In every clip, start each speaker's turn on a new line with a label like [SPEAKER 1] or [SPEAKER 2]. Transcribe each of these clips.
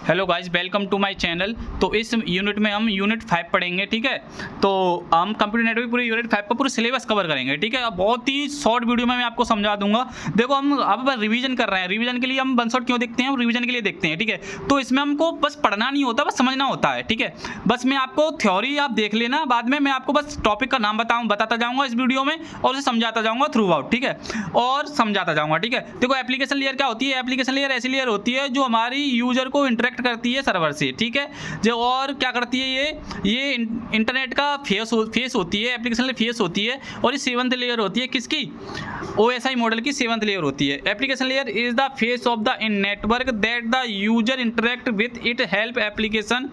[SPEAKER 1] Hello guys, welcome to my channel. तो इस unit में हम यूनिट 5 पढ़ेंगे, ठीक है। तो हम कंप्यूटर नेटवर्क पूरे यूनिट 5 का पूरा सिलेबस कवर करेंगे, ठीक है। अब बहुत ही शॉर्ट वीडियो में मैं आपको समझा दूंगा। देखो, हम अब रिवीजन कर रहे हैं। रिवीजन के लिए हम वन शॉट क्यों देखते हैं? हम रिवीजन के लिए देखते हैं, ठीक है। तो इसमें हमको बस पढ़ना नहीं होता, बस समझना होता है, ठीक है। बस मैं आपको थ्योरी आप देख लेना, बाद में मैं आपको बस टॉपिक का नाम बताता जाऊँगा इस वीडियो में और उसे समझाता जाऊँगा थ्रू आउट, ठीक है, और समझाता जाऊँगा, ठीक है। देखो, एप्लीकेशन लेयर क्या होती है? एप्लीकेशन लेयर ऐसी लेयर होती है जो हमारी यूजर को इंटरेक्ट करती है सर्वर से, ठीक है। जो और क्या करती है, ये इंटरनेट का फेस होती है, एप्लीकेशन फेस होती है। और ये 7th लेयर होती है किसकी? OSI मॉडल की 7th लेयर होती है। Application layer is the face of the network that the user interact with it help application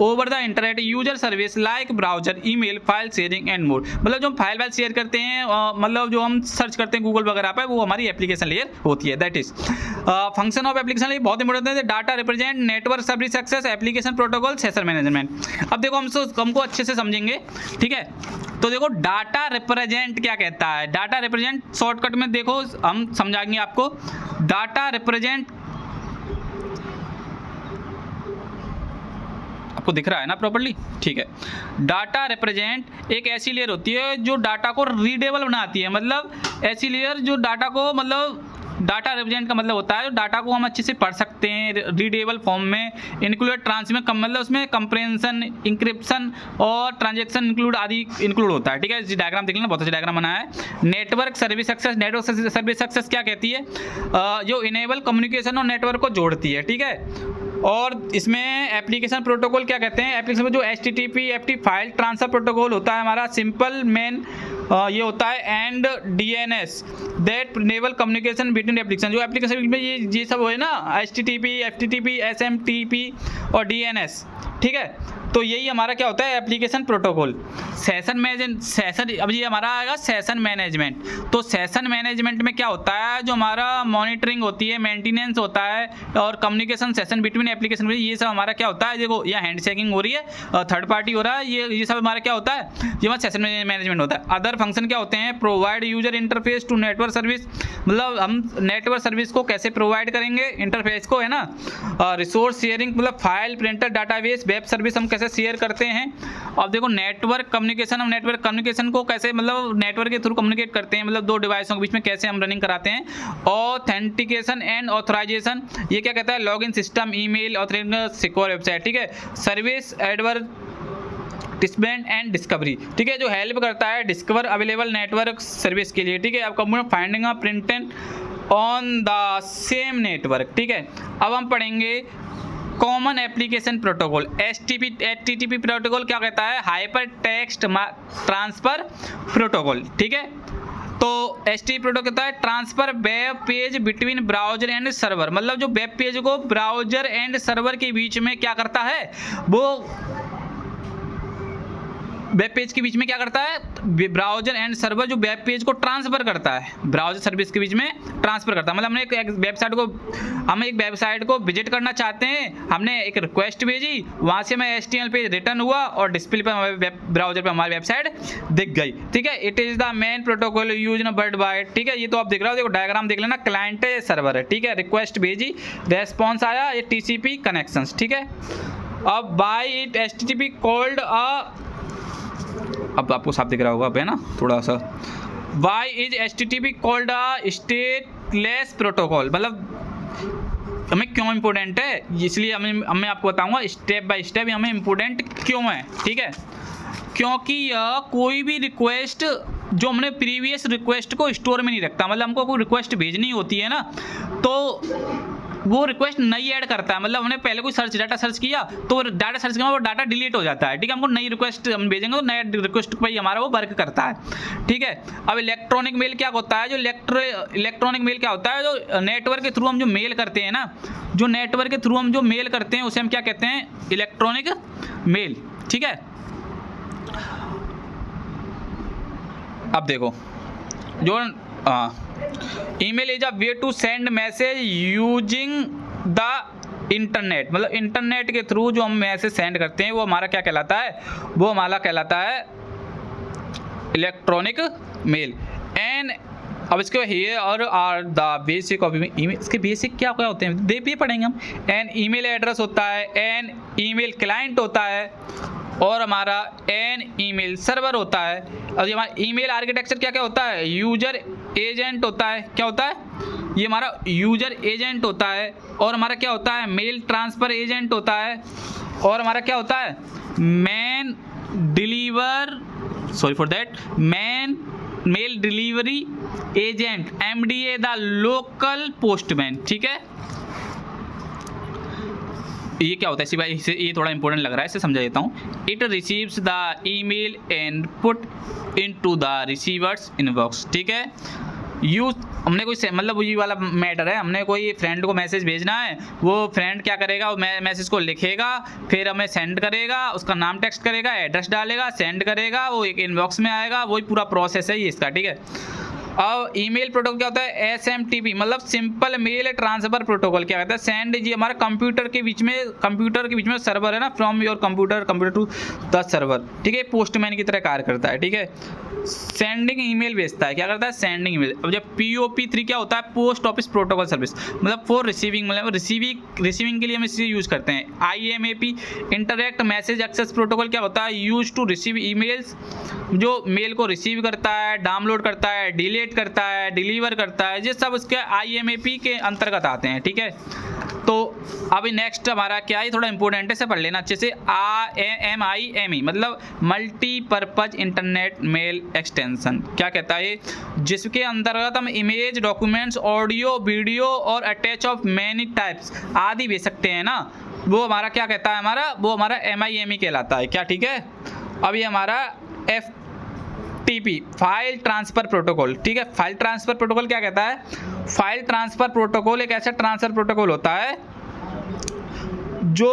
[SPEAKER 1] over the internet user service like browser, email, file sharing and more. मतलब जो हम file share करते हैं, मतलब जो हम सर्च करते हैं गूगल वगैरह पर, वो हमारी एप्लीकेशन लेयर होती है। That is function of application layer बहुत इंपॉर्टेंट है। Data represent network service access application protocol session management. अब देखो, हमको अच्छे से समझेंगे, ठीक है। तो देखो, डाटा रिप्रेजेंट क्या कहता है? डाटा रिप्रेजेंट शॉर्टकट में देखो हम समझाएंगे आपको। डाटा रिप्रेजेंट आपको दिख रहा है ना प्रॉपर्ली? ठीक है। डाटा रिप्रेजेंट एक ऐसी लेयर होती है जो डाटा को रीडेबल बनाती है। मतलब ऐसी लेयर जो डाटा को, मतलब डाटा रिप्रेजेंट का मतलब होता है जो डाटा को हम अच्छे से पढ़ सकते हैं रीडेबल फॉर्म में, इंक्लूड ट्रांसमिट, मतलब उसमें कंप्रेंशन, इंक्रिप्शन और ट्रांजेक्शन इंक्लूड होता है, ठीक है। इस डायग्राम देख लेना, बहुत अच्छा डायग्राम बनाया है। Network service access, network service access क्या कहती है? जो इनेबल कम्युनिकेशन और नेटवर्क को जोड़ती है, ठीक है। और इसमें एप्लीकेशन प्रोटोकॉल क्या कहते हैं? एप्लीकेशन में जो HTTP FTP file transfer protocol होता है हमारा, सिंपल मेन ये होता है, and DNS that enable communication between application. जो एप्लीकेशन में ये सब है ना, HTTP FTP SMTP और DNS, ठीक है। तो यही हमारा क्या होता है? Application protocol. अब ये हमारा आएगा सेशन मैनेजमेंट। तो सेशन मैनेजमेंट में क्या होता है? जो हमारा मॉनिटरिंग होती है, मेंटेनेंस होता है और कम्युनिकेशन सेशन बिटवीन एप्लीकेशन, ये सब हमारा क्या होता है? देखो, यहाँ हैंड चेकिंग हो रही है, थर्ड पार्टी हो रहा है, ये सब हमारा क्या होता है? ये हमारा सेशन मैनेजमेंट होता है। अदर फंक्शन क्या होते हैं? Provide user interface to network service. मतलब हम नेटवर्क सर्विस को कैसे प्रोवाइड करेंगे? इंटरफेस को, है ना। रिसोर्स शेयरिंग, मतलब file, printer, database, web service हम कैसे शेयर करते हैं। अब देखो, नेटवर्क कम्युनिकेशन, हम नेटवर्क कम्युनिकेशन को कैसे, मतलब नेटवर्क के थ्रू कम्युनिकेट करते हैं, मतलब दो डिवाइसों के बीच में कैसे हम रनिंग कराते हैं। ऑथेंटिकेशन एंड ऑथराइजेशन, ये क्या कहता है? Login system, email, authentication, secure website, ठीक है। सर्विस एडवर्टाइजमेंट एंड डिस्कवरी, ठीक है, जो हेल्प करता है डिस्कवर अवेलेबल नेटवर्क सर्विस के लिए, ठीक है। आपका finding a printed on the same network, ठीक है। अब हम पढ़ेंगे common application protocol. HTTP protocol क्या कहता है? हाइपर टेक्स्ट ट्रांसफर प्रोटोकॉल, ठीक है। तो HTTP प्रोटोकॉल कहता है transfer web page between browser and server. मतलब जो वेब पेज को ब्राउजर एंड सर्वर के बीच में क्या करता है? वो वेब पेज के बीच में क्या करता है? ब्राउजर एंड सर्वर जो वेब पेज को ट्रांसफर करता है, ब्राउजर सर्विस के बीच में ट्रांसफर करता है। मतलब हमने एक वेबसाइट को विजिट करना चाहते हैं, हमने एक रिक्वेस्ट भेजी, वहाँ से हमें HTML पेज रिटर्न हुआ और डिस्प्ले पर हमारे ब्राउजर पर हमारी वेबसाइट दिख गई, ठीक है। It is the main protocol use in world wide, ठीक है। ये तो आप देख रहे हो, देखो डायग्राम देख लेना। क्लाइंट है, सर्वर है, ठीक है। रिक्वेस्ट भेजी, रेस्पॉन्स आया, ये TCP कनेक्शंस, ठीक है। अब बाय इट HTTP कॉल्ड अब आपको साफ दिख रहा होगा, अब है ना थोड़ा सा। Why is HTTP called a stateless protocol. मतलब हमें क्यों इंपॉर्टेंट है, इसलिए मैं आपको बताऊंगा स्टेप बाय स्टेप हमें इंपॉर्टेंट क्यों है, ठीक है। क्योंकि यह कोई भी रिक्वेस्ट जो हमने प्रीवियस रिक्वेस्ट को स्टोर में नहीं रखता। मतलब हमको कोई रिक्वेस्ट भेजनी होती है ना, तो वो रिक्वेस्ट नई ऐड करता है। मतलब हमने पहले कोई डाटा सर्च किया, तो डाटा सर्च के बाद वो डाटा डिलीट हो जाता है, ठीक है। हमको नई रिक्वेस्ट हम भेजेंगे तो नया रिक्वेस्ट पर ही हमारा वो वर्क करता है, ठीक है। अब इलेक्ट्रॉनिक मेल क्या होता है? जो इलेक्ट्रॉनिक मेल क्या होता है? जो नेटवर्क के थ्रू हम जो मेल करते हैं ना, जो नेटवर्क के थ्रू हम जो मेल करते हैं उसे हम क्या कहते हैं? इलेक्ट्रॉनिक मेल, ठीक है। अब देखो, जो email is a way to send message using the internet. मतलब इंटरनेट के थ्रू जो हम मैसेज सेंड करते हैं वो हमारा क्या कहलाता है? वो हमारा कहलाता है इलेक्ट्रॉनिक मेल। एंड अब इसके हियर और are the basic of email, इसके बेसिक क्या क्या होते हैं ये पढ़ेंगे हम। एन ईमेल एड्रेस होता है, एन ईमेल क्लाइंट होता है, और हमारा एन ईमेल सर्वर होता है। और ये हमारा ईमेल आर्किटेक्चर क्या क्या होता है, यूजर एजेंट होता है, क्या होता है ये हमारा यूजर एजेंट होता है, और हमारा क्या होता है मेल ट्रांसफ़र एजेंट होता है, और हमारा क्या होता है man deliver sorry for that man mail delivery agent, MDA the local postman. ठीक है, ये क्या होता है भाई, इसे ये थोड़ा इंपॉर्टेंट लग रहा है, इसे समझा देता हूँ। It receives the email and put into the receiver's inbox. ठीक है, यूज हमने कोई मतलब ये वाला मैटर है, हमने कोई फ्रेंड को मैसेज भेजना है, वो फ्रेंड क्या करेगा, वो मैसेज को लिखेगा, फिर हमें सेंड करेगा, उसका नाम टेक्स्ट करेगा, एड्रेस डालेगा, सेंड करेगा, वो एक इनबॉक्स में आएगा, वही पूरा प्रोसेस है ये इसका। ठीक है, अब ईमेल प्रोटोकॉल क्या होता है, SMTP मतलब सिंपल मेल ट्रांसफर प्रोटोकॉल क्या कहता है, सेंड जी हमारा कंप्यूटर के बीच में सर्वर है ना, from your computer to the server. ठीक है, पोस्टमैन की तरह कार्य करता है। ठीक है, सेंडिंग ईमेल भेजता है, क्या करता है सेंडिंग ईमेल। अब जब POP3 क्या होता है, पोस्ट ऑफिस प्रोटोकॉल सर्विस मतलब फॉर रिसीविंग, मतलब रिसीविंग के लिए हम इसे यूज़ करते हैं। IMAP interact message access protocol क्या होता है, यूज टू रिसीव ईमेल्स, जो मेल को रिसीव करता है, डाउनलोड करता है, डिलीट करता है, डिलीवर करता है, ये सब उसके IMAP के अंतर्गत आते हैं। ठीक है, तो अभी नेक्स्ट हमारा क्या है, थोड़ा इंपॉर्टेंट है, से पढ़ लेना अच्छे से। MIME मतलब मल्टीपर्पज इंटरनेट मेल एक्सटेंशन क्या कहता है, जिसके अंतर्गत हम इमेज, डॉक्यूमेंट्स, ऑडियो, वीडियो और अटैच ऑफ मैनी टाइप्स आदि भेज सकते हैं ना, वो हमारा क्या कहता है, वो हमारा MIME कहलाता है। क्या ठीक है, अब ये हमारा FTP फाइल ट्रांसफ़र प्रोटोकॉल। ठीक है, फाइल ट्रांसफ़र प्रोटोकॉल क्या कहता है, फाइल ट्रांसफ़र प्रोटोकॉल एक ऐसा ट्रांसफ़र प्रोटोकॉल होता है जो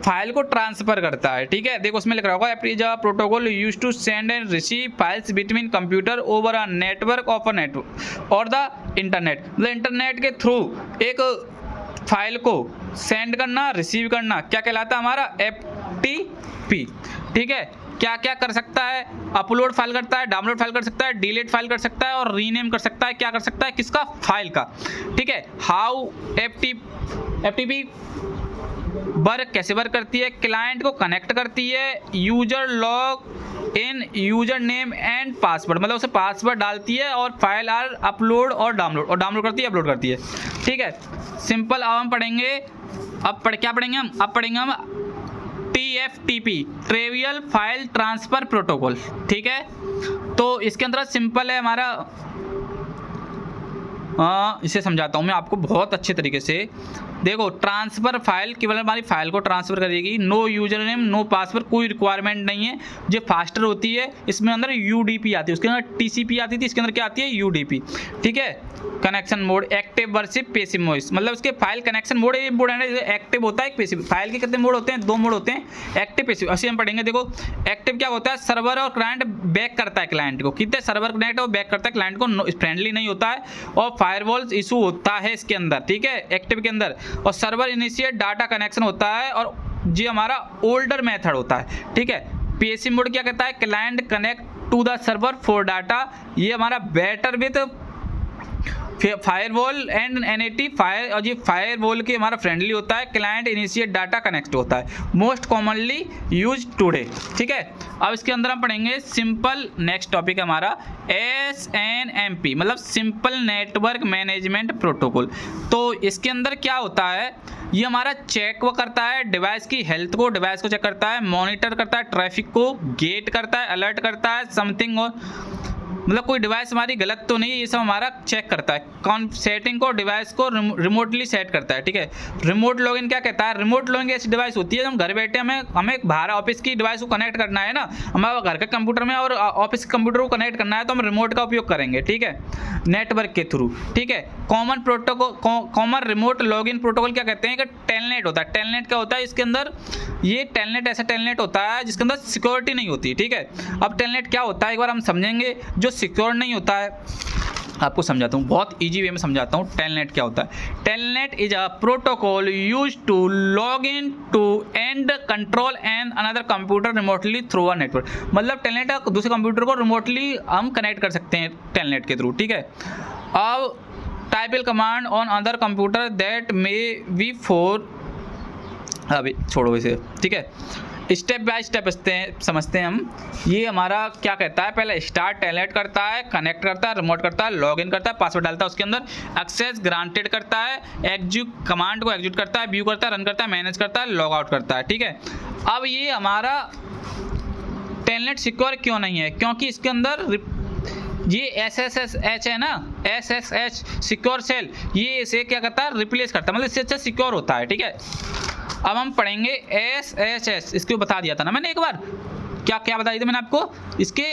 [SPEAKER 1] फाइल को ट्रांसफ़र करता है। ठीक है, देखो उसमें लिख रहा होगा एप्रीजा protocol use to send and receive files between computer over a network of a network और द इंटरनेट, मतलब इंटरनेट के थ्रू एक फाइल को सेंड करना, रिसीव करना, क्या कहलाता है हमारा FTP। ठीक है, क्या क्या कर सकता है, अपलोड फाइल करता है, डाउनलोड फाइल कर सकता है, डिलीट फाइल कर सकता है, और रीनेम कर सकता है, क्या कर सकता है किसका, फाइल का। ठीक है, हाउ FTP वर्क कैसे वर्क करती है, क्लाइंट को कनेक्ट करती है, user log in user name and password मतलब उसे पासवर्ड डालती है, और फाइल आर अपलोड और डाउनलोड करती है, अपलोड करती है। ठीक है, सिंपल। अब हम पढ़ेंगे, क्या पढ़ेंगे हम, अब पढ़ेंगे हम TFTP trivial file transfer protocol. ठीक है, तो इसके अंदर सिंपल है हमारा, इसे समझाता हूँ मैं आपको बहुत अच्छे तरीके से। देखो, ट्रांसफ़र फाइल केवल हमारी फाइल को ट्रांसफ़र करेगी, no user name, no password, कोई रिक्वायरमेंट नहीं है, जो फास्टर होती है। इसमें अंदर UDP आती है, उसके अंदर TCP आती थी, इसके अंदर क्या आती है UDP। ठीक है, connection mode, active versus passive voice मतलब उसके फाइल कनेक्शन मोड इंपॉर्टेंट है, एक्टिव होता है एक पैसिव। फाइल के कितने मोड होते हैं, 2 मोड होते हैं, एक्टिव पैसिव। ऐसे हम पढ़ेंगे। देखो, एक्टिव क्या होता है, सर्वर और क्लाइंट बैक करता है क्लाइंट को, कितने सर्वर कनेक्ट है वो बैक करता है क्लाइंट को, फ्रेंडली नहीं होता है, और फायरवॉल इशू होता है इसके अंदर। ठीक है, एक्टिव के अंदर, और सर्वर इनिशिएट डाटा कनेक्शन होता है, और ये हमारा ओल्डर मेथड होता है। ठीक है, पैसिव मोड क्या कहता है, client connect to the server for data, ये हमारा better with firewall and NAT fire, और ये फायरवॉल के हमारा फ्रेंडली होता है, क्लाइंट इनिशिएट डाटा कनेक्ट होता है, मोस्ट कॉमनली यूज टुडे। ठीक है, अब इसके अंदर हम पढ़ेंगे सिंपल। नेक्स्ट टॉपिक है हमारा SNMP मतलब सिंपल नेटवर्क मैनेजमेंट प्रोटोकॉल। तो इसके अंदर क्या होता है, ये हमारा चेक वो करता है डिवाइस की हेल्थ को, डिवाइस को चेक करता है, मॉनिटर करता है ट्रैफिक को, गेट करता है, अलर्ट करता है समथिंग, और मतलब कोई डिवाइस हमारी गलत तो नहीं है, ये सब हमारा चेक करता है। कौन सेटिंग को, डिवाइस को रिमोटली सेट करता है। ठीक है, रिमोट लॉगिन क्या कहता है, रिमोट लॉगिन ऐसी डिवाइस होती है हम घर बैठे हमें बाहर ऑफिस की डिवाइस को कनेक्ट करना है ना, हमारे घर के कंप्यूटर में और ऑफिस कंप्यूटर को कनेक्ट करना है, तो हम रिमोट का उपयोग करेंगे। ठीक है, नेटवर्क के थ्रू। ठीक है, common protocol, common remote login protocol क्या कहते हैं कि टेलनेट होता है। टेलनेट क्या होता है, इसके अंदर ये टेलनेट ऐसा टेलनेट होता है जिसके अंदर सिक्योरिटी नहीं होती। ठीक है, अब टेलनेट क्या होता है एक बार हम समझेंगे। जो सिक्योर नहीं होता है, आपको समझाता हूँ, बहुत इजी वे में समझाता हूँ टेलनेट क्या होता है। Telnet is a protocol use to log in to and control and another computer remotely through a network मतलब टेलनेट दूसरे कंप्यूटर को रिमोटली हम कनेक्ट कर सकते हैं टेलनेट के थ्रू। ठीक है, अब type command on other computer that may be for, अभी छोड़ो इसे, ठीक है। स्टेप बाय स्टेप समझते हैं हम। ये हमारा क्या कहता है, पहले स्टार्ट टेलनेट करता है, कनेक्ट करता है, रिमोट करता है, लॉगिन करता है, पासवर्ड डालता है उसके अंदर, एक्सेस ग्रांटेड करता है, एग्जीक्यूट कमांड को एग्जीक्यूट करता है, व्यू करता है, रन करता है, मैनेज करता है, लॉग आउट करता है, ठीक है। अब ये हमारा टेलनेट सिक्योर क्यों नहीं है, क्योंकि इसके अंदर ये SSH है ना, SSH सिक्योर सेल, ये इसे क्या करता है, रिप्लेस करता है, मतलब इससे अच्छा सिक्योर होता है, ठीक है। अब हम पढ़ेंगे SSH, इसको बता दिया था ना मैंने एक बार, क्या क्या बता दिया था मैंने आपको, इसके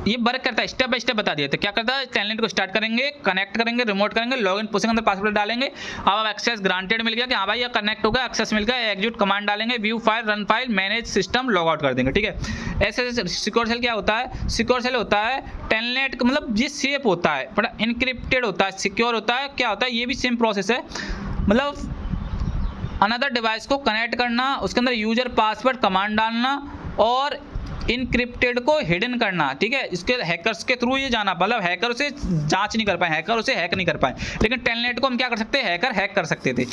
[SPEAKER 1] ये वर्क करता है, स्टेप बाय स्टेप बता दिए थे। क्या करता है, टेलनेट को स्टार्ट करेंगे, कनेक्ट करेंगे, रिमोट करेंगे, लॉगिन पूछेंगे, अंदर पासवर्ड डालेंगे। अब एक्सेस ग्रांटेड मिल गया कि हाँ भाई ये कनेक्ट हो गया, एक्सेस मिल गया, एग्जीक्यूट कमांड डालेंगे, view file, run file, manage system, log out कर देंगे, ठीक है। ऐसे सिक्योर सेल क्या होता है, सिक्योर सेल होता है टेलनेट मतलब ये सेफ होता है, बड़ा इनक्रिप्टेड होता है, सिक्योर होता है। क्या होता है, ये भी सेम प्रोसेस है, मतलब अनदर डिवाइस को कनेक्ट करना, उसके अंदर यूजर पासवर्ड कमांड डालना और इनक्रिप्टेड को हिडन करना, ठीक है। इसके हैकर्स के थ्रू ये जाना, मतलब हैकर उसे जांच नहीं कर पाए, हैकर उसे हैक नहीं कर पाए, लेकिन टेलनेट को हम क्या कर सकते हैं, हैकर हैक कर सकते थे,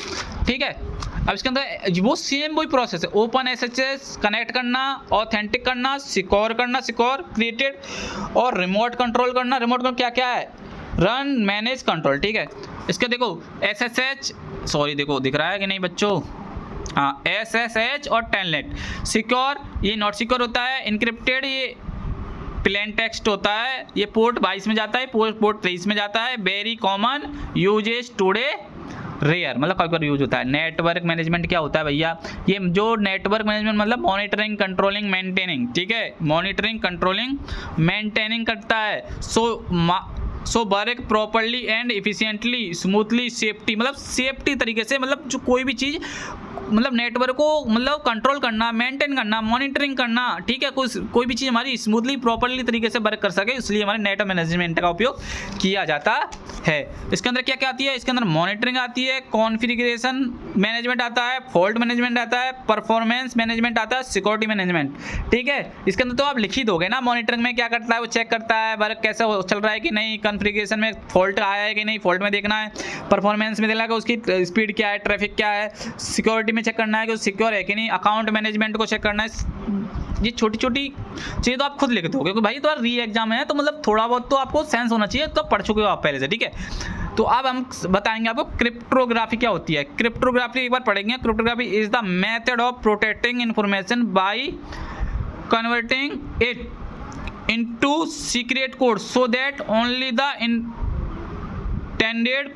[SPEAKER 1] ठीक है। अब इसके अंदर वो सेम वही प्रोसेस है, ओपन SSH कनेक्ट करना, ऑथेंटिक करना, सिक्योर करना, सिक्योर क्रिएटेड, और रिमोट कंट्रोल करना, रिमोट कंट्रोल क्या क्या है, रन, मैनेज, कंट्रोल, ठीक है। इसके देखो SSH, सॉरी देखो दिख रहा है कि नहीं बच्चों, हाँ SSH और टेलनेट सिक्योर, ये नॉट सिक्योर होता है, इनक्रिप्टेड ये प्लेन टेक्स्ट होता है, ये पोर्ट 22 में जाता है, पोर्ट 23 में जाता है, very common, usage today rare, मतलब कभी कभी यूज होता है। नेटवर्क मैनेजमेंट क्या होता है भैया, ये जो नेटवर्क मैनेजमेंट मतलब मॉनिटरिंग, कंट्रोलिंग, मेंटेनिंग, ठीक है, मॉनिटरिंग, कंट्रोलिंग, मेंटेनिंग करता है। So work properly and efficiently, smoothly, safety, मतलब सेफ्टी तरीके से, मतलब जो कोई भी चीज़ मतलब नेटवर्क को मतलब कंट्रोल करना, मेंटेन करना, मॉनिटरिंग करना, ठीक है, कोई भी चीज़ हमारी स्मूथली प्रॉपरली तरीके से वर्क कर सके, इसलिए हमारे नेटवर्क मैनेजमेंट का उपयोग किया जाता है। इसके अंदर क्या क्या आती है, इसके अंदर मॉनिटरिंग आती है, कॉन्फ़िगरेशन मैनेजमेंट आता है, फॉल्ट मैनेजमेंट आता है, परफॉर्मेंस मैनेजमेंट आता है, सिक्योरिटी मैनेजमेंट, ठीक है। इसके अंदर तो आप लिख ही दोगे ना, मॉनिटरिंग में क्या करता है, वो चेक करता है वर्क कैसा चल रहा है कि नहीं, कॉन्फ़िगरेशन में फॉल्ट आया है कि नहीं, फॉल्ट में देखना है, परफॉर्मेंस में देखना है कि उसकी स्पीड क्या है, ट्रैफिक क्या है, सिक्योरिटी में चेक करना है कि सिक्योर है कि नहीं, अकाउंट मैनेजमेंट को चेक करना है। ये छोटी छोटी चीज़ें तो आप खुद लिखते हो, क्योंकि भाई तो री एग्जाम है, तो मतलब थोड़ा बहुत तो आपको सेंस होना चाहिए, तो पढ़ चुके हो आप पहले से, ठीक है। तो अब हम बताएंगे आपको क्रिप्टोग्राफी क्या होती है। क्रिप्टोग्राफी एक बार पढ़ेंगे। Cryptography is the method of protecting information by converting it into secret code so that only the intended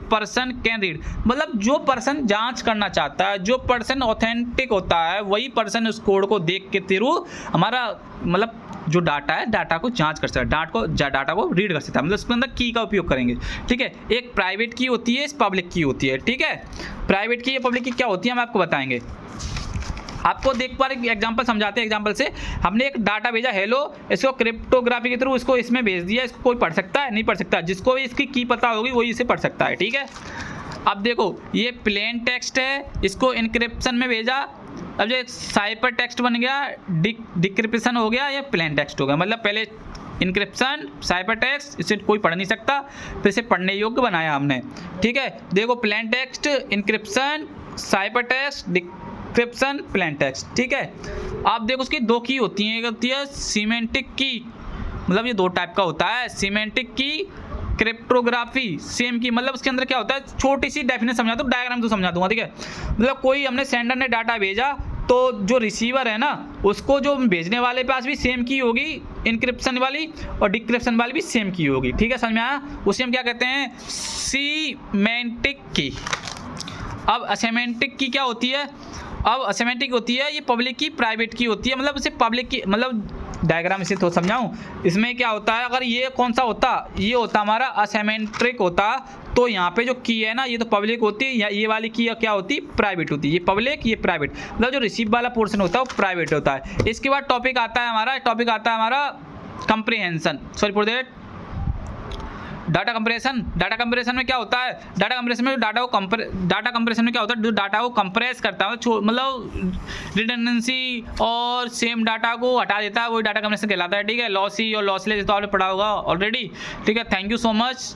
[SPEAKER 1] person can read, मतलब जो पर्सन जांच करना चाहता है, जो पर्सन ऑथेंटिक होता है, वही पर्सन उस कोड को देख के थ्रू हमारा मतलब जो डाटा है, डाटा को जांच कर सकता है, डाटा को रीड कर सकता है, मतलब उसके अंदर की का उपयोग करेंगे, ठीक है। एक प्राइवेट की होती है, एक पब्लिक की होती है, ठीक है। प्राइवेट की या पब्लिक की क्या होती है हम आपको बताएंगे। आपको देख पा रहे एग्जांपल समझाते हैं। एग्जांपल से हमने एक डाटा भेजा हेलो, इसको क्रिप्टोग्राफी के थ्रू इसको इसमें भेज दिया, इसको कोई पढ़ सकता है, नहीं पढ़ सकता, जिसको भी इसकी की पता होगी वही इसे पढ़ सकता है, ठीक है। अब देखो ये प्लेन टेक्स्ट है, इसको इनक्रिप्शन में भेजा, अब जो साइपर टेक्स्ट बन गया, डिक्रिप्शन हो गया, या प्लेन टेक्स्ट हो गया, मतलब पहले इनक्रिप्शन, साइपर टेक्स्ट, इसे कोई पढ़ नहीं सकता, फिर इसे पढ़ने योग्य बनाया हमने, ठीक है। देखो plain text, encryption, cipher text, decryption, plain text, ठीक है। आप देखो उसकी दो की होती हैं, एक होती है सिमेंटिक की, मतलब ये दो टाइप का होता है, सिमेंटिक की, क्रिप्टोग्राफी सेम की, मतलब उसके अंदर क्या होता है, छोटी सी डेफिनेशन समझा दूँ, डायग्राम तो समझा दूंगा, ठीक है। मतलब कोई हमने सेंडर ने डाटा भेजा, तो जो रिसीवर है ना, उसको जो भेजने वाले पास भी सेम की होगी, इनक्रिप्शन वाली और डिक्रिप्शन वाली भी सेम की होगी, ठीक है, समझ में आया। उसे हम क्या कहते हैं, सीमेंटिक की। अब असेमेंटिक की क्या होती है, अब असेमेंटिक होती है ये पब्लिक की, प्राइवेट की होती है, मतलब इसे पब्लिक की, मतलब डायग्राम इसे तो समझाऊं, इसमें क्या होता है, अगर ये कौन सा होता, ये होता हमारा असेमेंट्रिक होता, तो यहाँ पे जो की है ना, ये तो पब्लिक होती है, या ये वाली की क्या होती, प्राइवेट होती है, ये पब्लिक, ये प्राइवेट, मतलब जो रिसीव वाला पोर्शन होता है वो प्राइवेट होता है। इसके बाद टॉपिक आता है हमारा comprehension, sorry for that, data compression. Data compression में क्या होता है, डाटा कंप्रेशन में डाटा कंप्रेशन में क्या होता है, जो डाटा को कंप्रेस करता है, मतलब रिडंडेंसी और सेम डाटा को हटा देता है, वही डाटा कंप्रेशन कहलाता है, ठीक है। लॉसी और लॉसलेस तो आपने पढ़ा होगा ऑलरेडी, ठीक है। Thank you so much.